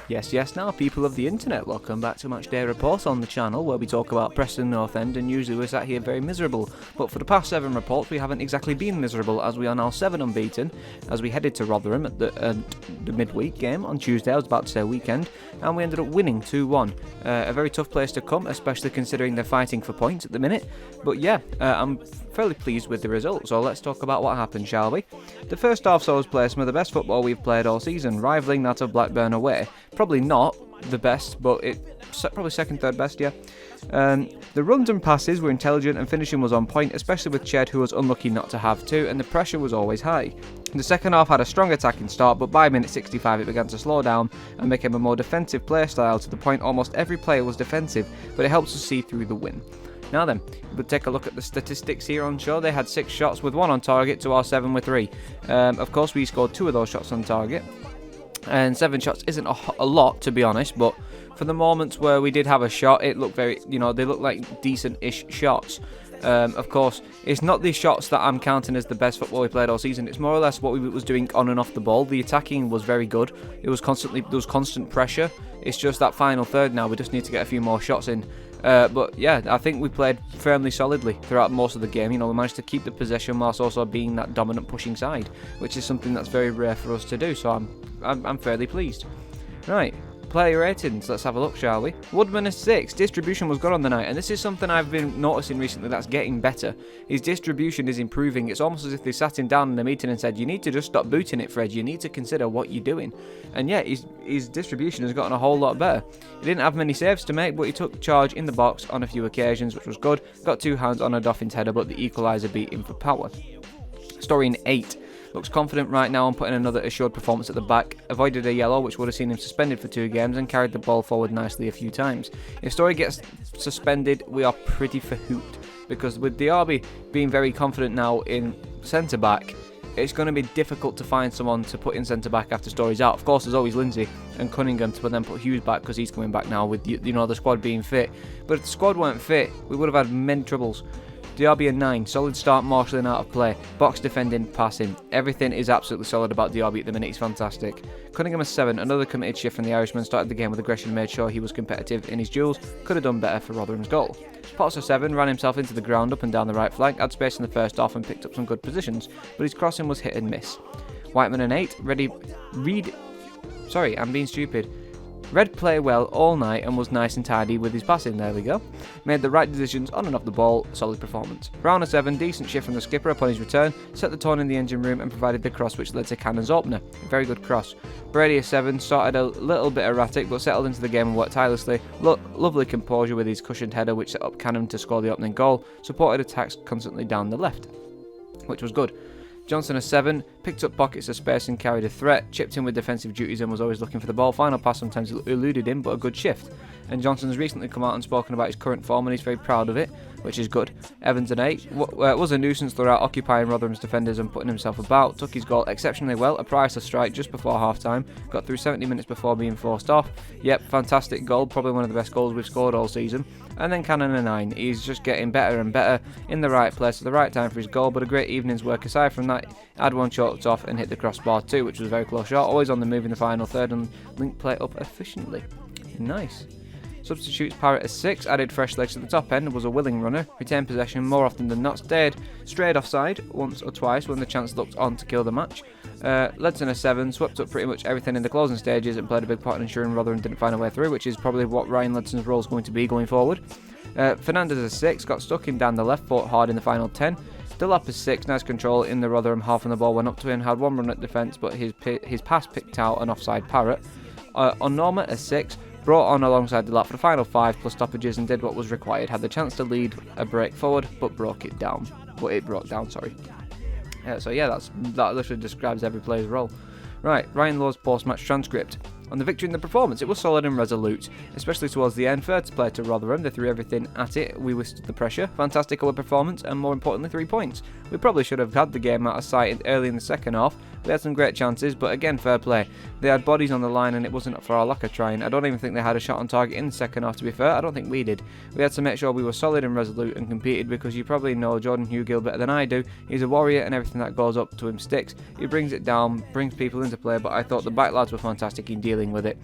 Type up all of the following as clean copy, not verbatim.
Yes, now people of the internet, welcome back to Matchday reports on the channel where we talk about Preston North End, and usually we're sat here very miserable, but for the past 7 reports we haven't exactly been miserable, as we are now 7 unbeaten as we headed to Rotherham at the midweek game on Tuesday. I was about to say weekend, and we ended up winning 2-1. A very tough place to come, especially considering they're fighting for points at the minute, but yeah, I'm fairly pleased with the result, so let's talk about what happened, shall we? The first half saw us play some of the best football we've played all season, rivalling that of Blackburn away. Probably not the best, but probably second, third best, yeah. The runs and passes were intelligent and finishing was on point, especially with Ched, who was unlucky not to have two, and the pressure was always high. The second half had a strong attacking start, but by minute 65 it began to slow down and became a more defensive play style to the point almost every player was defensive, but it helps us see through the win. Now then, we'll take a look at the statistics here on show. They had 6 shots with 1 on target to our 7 with 3. Of course, we scored 2 of those shots on target. And 7 shots isn't a lot, to be honest, but for the moments where we did have a shot, it looked very, they looked like decent-ish shots. Of course, it's not the shots that I'm counting as the best football we played all season. It's more or less what we was doing on and off the ball. The attacking was very good. There was constant pressure. It's just that final third now. We just need to get a few more shots in. But yeah, I think we played firmly solidly throughout most of the game. We managed to keep the possession whilst also being that dominant pushing side, which is something that's very rare for us to do. So I'm fairly pleased. Right. Player ratings, let's have a look, shall we? Woodman is 6, distribution was good on the night, and this is something I've been noticing recently that's getting better. His distribution is improving. It's almost as if they sat him down in a meeting and said, you need to just stop booting it, Fred, you need to consider what you're doing. And yeah, his distribution has gotten a whole lot better. He didn't have many saves to make, but he took charge in the box on a few occasions, which was good. Got 2 hands on a Dolphins header, but the equaliser beat him for power. Story in 8. Looks confident right now on putting another assured performance at the back, avoided a yellow which would have seen him suspended for 2 games, and carried the ball forward nicely a few times. If Story gets suspended, we are pretty fahoot, because with Diaby being very confident now in centre-back, it's going to be difficult to find someone to put in centre-back after Story's out. Of course, there's always Lindsay and Cunningham to then put Hughes back because he's coming back now with the squad being fit. But if the squad weren't fit, we would have had many troubles. Diaby a 9, solid start, marshalling out of play, box defending, passing. Everything is absolutely solid about Diaby at the minute, he's fantastic. Cunningham a 7, another committed shift from the Irishman, started the game with aggression and made sure he was competitive in his duels, could have done better for Rotherham's goal. Potts a 7, ran himself into the ground up and down the right flank, had space in the first half and picked up some good positions, but his crossing was hit and miss. Whiteman an 8, Red played well all night and was nice and tidy with his passing, there we go. Made the right decisions on and off the ball, solid performance. Brown a 7, decent shift from the skipper upon his return, set the tone in the engine room and provided the cross which led to Cannon's opener. A very good cross. Brady a 7, started a little bit erratic but settled into the game and worked tirelessly. Lovely composure with his cushioned header which set up Cannon to score the opening goal, supported attacks constantly down the left, which was good. Johnson a 7, picked up pockets of space and carried a threat, chipped in with defensive duties and was always looking for the ball. Final pass sometimes eluded him, but a good shift. And Johnson's recently come out and spoken about his current form and he's very proud of it, which is good. Evans an 8, was a nuisance throughout, occupying Rotherham's defenders and putting himself about, took his goal exceptionally well, a priceless strike just before half time, got through 70 minutes before being forced off. Yep, fantastic goal, probably one of the best goals we've scored all season. And then Cannon a 9, he's just getting better and better, in the right place at the right time for his goal, but a great evening's work. Aside from that, had one choked off and hit the crossbar too, which was a very close shot, always on the move in the final third and linked play up efficiently. Nice. Substitutes Parrott a 6, added fresh legs to the top end, was a willing runner, retained possession more often than not, strayed offside once or twice when the chance looked on to kill the match. Ledson a 7, swept up pretty much everything in the closing stages and played a big part in ensuring Rotherham didn't find a way through, which is probably what Ryan Ledson's role is going to be going forward. Fernandez a 6, got stuck in down the left, fought hard in the final 10. Delap a 6, nice control in the Rotherham half and the ball went up to him, had one run at defence but his pass picked out an offside Parrott. Onorma a 6, brought on alongside Delap for the final 5 plus stoppages and did what was required, had the chance to lead a break forward but broke down, sorry. So yeah, that literally describes every player's role. Right, Ryan Law's post-match transcript. On the victory in the performance, it was solid and resolute, especially towards the end. Fair to play to Rotherham, they threw everything at it, we withstood the pressure, fantastic away performance and more importantly 3 points. We probably should have had the game out of sight early in the second half, we had some great chances but again fair play. They had bodies on the line and it wasn't for our lack of trying. I don't even think they had a shot on target in the second half, to be fair. I don't think we did. We had to make sure we were solid and resolute and competed, because you probably know Jordan Hugill better than I do. He's a warrior and everything that goes up to him sticks. He brings it down, brings people into play, but I thought the back lads were fantastic in dealing with it.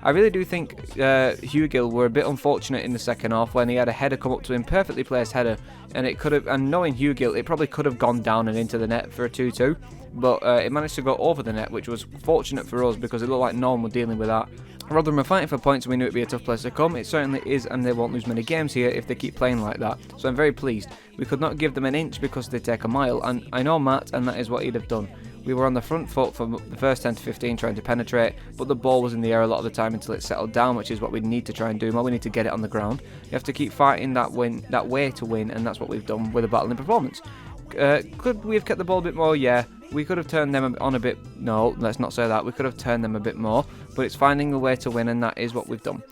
I really do think Hugill were a bit unfortunate in the second half when he had a header come up to him, perfectly placed header, and it could have, and knowing Hugill, it probably could have gone down and into the net for a 2-2, but it managed to go over the net, which was fortunate for us because it looked like no one were dealing with that. Rotherham are fighting for points and we knew it'd be a tough place to come. It certainly is, and they won't lose many games here if they keep playing like that. So I'm very pleased. We could not give them an inch because they take a mile, and I know Matt, and that is what he'd have done. We were on the front foot for the first 10 to 15 trying to penetrate, but the ball was in the air a lot of the time until it settled down, which is what we need to try and do more. We need to get it on the ground. You have to keep fighting that way to win, and that's what we've done with a battling performance. Could we have kept the ball a bit more? Yeah. We could have turned them on a bit. No, let's not say that. We could have turned them a bit more, but it's finding a way to win, and that is what we've done.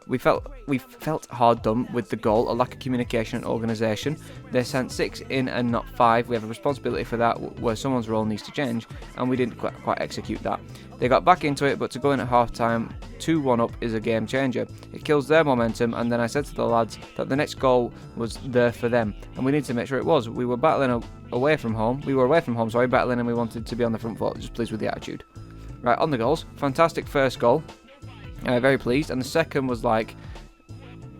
We felt hard done with the goal, a lack of communication and organisation. They sent 6 in and not 5. We have a responsibility for that, where someone's role needs to change, and we didn't quite execute that. They got back into it, but to go in at half time 2-1 up is a game changer. It kills their momentum, and then I said to the lads that the next goal was there for them, and we need to make sure it was. We were battling away from home, battling, and we wanted to be on the front foot, just pleased with the attitude. Right, on the goals, fantastic first goal. Very pleased, and the second was like,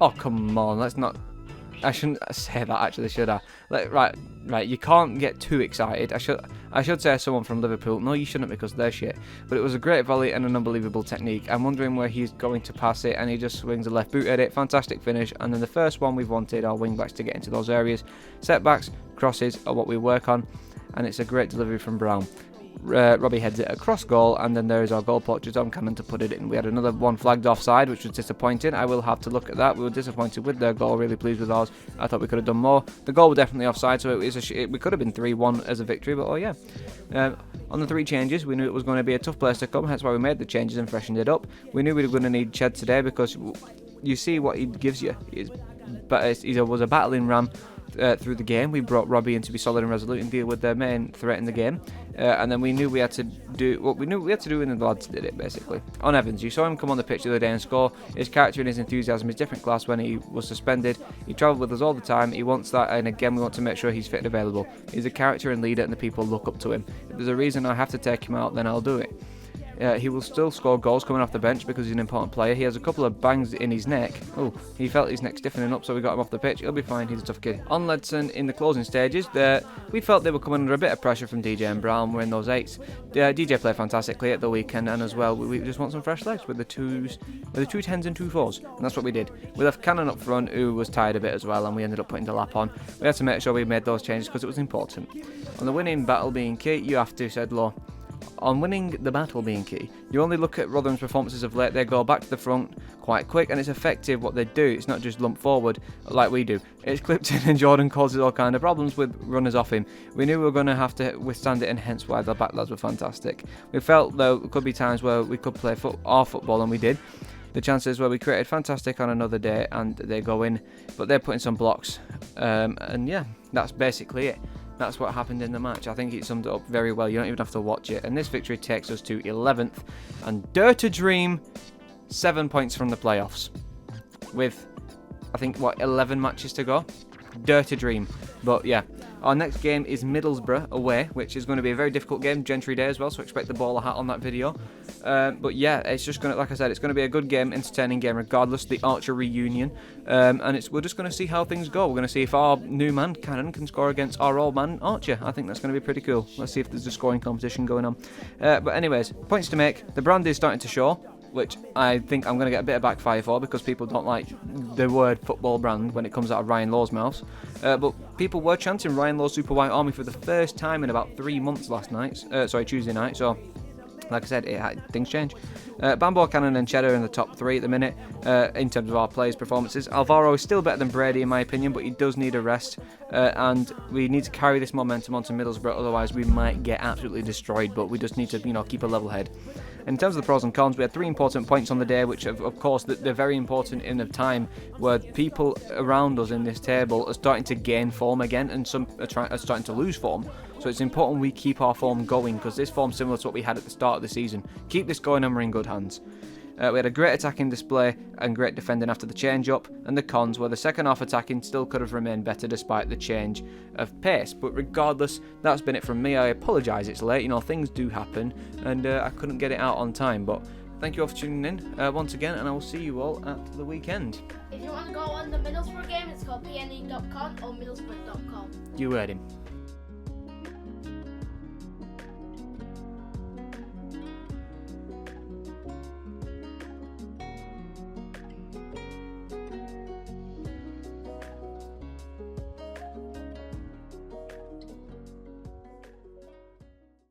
oh come on, let's not. I shouldn't say that actually, should I? Right. You can't get too excited. I should say someone from Liverpool. No, you shouldn't because they're shit. But it was a great volley and an unbelievable technique. I'm wondering where he's going to pass it, and he just swings a left boot at it. Fantastic finish, and then the first one we've wanted our wing backs to get into those areas. Setbacks, crosses are what we work on, and it's a great delivery from Brown. Robbie heads it across goal, and then there is our goal poacher Tom Cannon to put it in. We had another one flagged offside, which was disappointing. I will have to look at that. We were disappointed with their goal, really pleased with ours. I thought we could have done more. The goal was definitely offside, so we could have been 3-1 as a victory, but oh yeah. On the 3 changes, we knew it was going to be a tough place to come, hence why we made the changes and freshened it up. We knew we were going to need Ched today because you see what he gives you. He was a battling ram through the game. We brought Robbie in to be solid and resolute and deal with their main threat in the game, and then we knew we had to do what we knew we had to do, and the lads did it basically. On Evans, you saw him come on the pitch the other day and score. His character and his enthusiasm is different class. When he was suspended, he travelled with us all the time. He wants that, and again we want to make sure he's fit and available. He's a character and leader, and the people look up to him. If there's a reason I have to take him out, then I'll do it. He will still score goals coming off the bench because he's an important player. He has a couple of bangs in his neck. Oh, he felt his neck stiffening up, so we got him off the pitch. He'll be fine. He's a tough kid. On Ledson in the closing stages, we felt they were coming under a bit of pressure from DJ and Brown. We're in those 8s. DJ played fantastically at the weekend, and as well, we just want some fresh legs with the 2s, with the 2 10s and 2 4s, and that's what we did. We left Cannon up front, who was tired a bit as well, and we ended up putting the lap on. We had to make sure we made those changes because it was important. On the winning battle being key, you have to, said Law. On winning the battle being key, you only look at Rotherham's performances of late. They go back to the front quite quick, and it's effective what they do. It's not just lump forward like we do. It's clipped in, and Jordan causes all kind of problems with runners off him. We knew we were going to have to withstand it, and hence why the back lads were fantastic. We felt though there could be times where we could play our football, and we did. The chances where we created fantastic on another day, and they go in, but they're putting some blocks, and yeah, that's basically it. That's what happened in the match. I think it summed it up very well. You don't even have to watch it. And this victory takes us to 11th. And dare to dream 7 points from the playoffs. With, I think, 11 matches to go? Dare to dream. But yeah, our next game is Middlesbrough away, which is going to be a very difficult game. Gentry Day as well, so expect the bowler hat on that video. But yeah, it's just going to, like I said, it's going to be a good game, entertaining game, regardless of the Archer reunion. And we're just going to see how things go. We're going to see if our new man, Cannon, can score against our old man, Archer. I think that's going to be pretty cool. Let's see if there's a scoring competition going on. But anyways, points to make. The brand is starting to show, which I think I'm going to get a bit of backfire for because people don't like the word football brand when it comes out of Ryan Law's mouth. But people were chanting Ryan Law's Super White Army for the first time in about 3 months Tuesday night. So, like I said, things change. Bambo, Cannon and Cheddar in the top 3 at the minute in terms of our players' performances. Alvaro is still better than Brady in my opinion, but he does need a rest. And we need to carry this momentum onto Middlesbrough, otherwise we might get absolutely destroyed. But we just need to, keep a level head. In terms of the pros and cons, we had 3 important points on the day, which of course they're very important in a time where people around us in this table are starting to gain form again, and some are starting to lose form. So it's important we keep our form going, because this form's similar to what we had at the start of the season. Keep this going and we're in good hands. We had a great attacking display and great defending after the change-up, and the cons were the second half attacking still could have remained better despite the change of pace. But regardless, that's been it from me. I apologise it's late, things do happen, and I couldn't get it out on time, but thank you all for tuning in once again, and I will see you all at the weekend. If you want to go on the Middlesbrough game, it's called pne.com or middlesbrough.com. You heard him.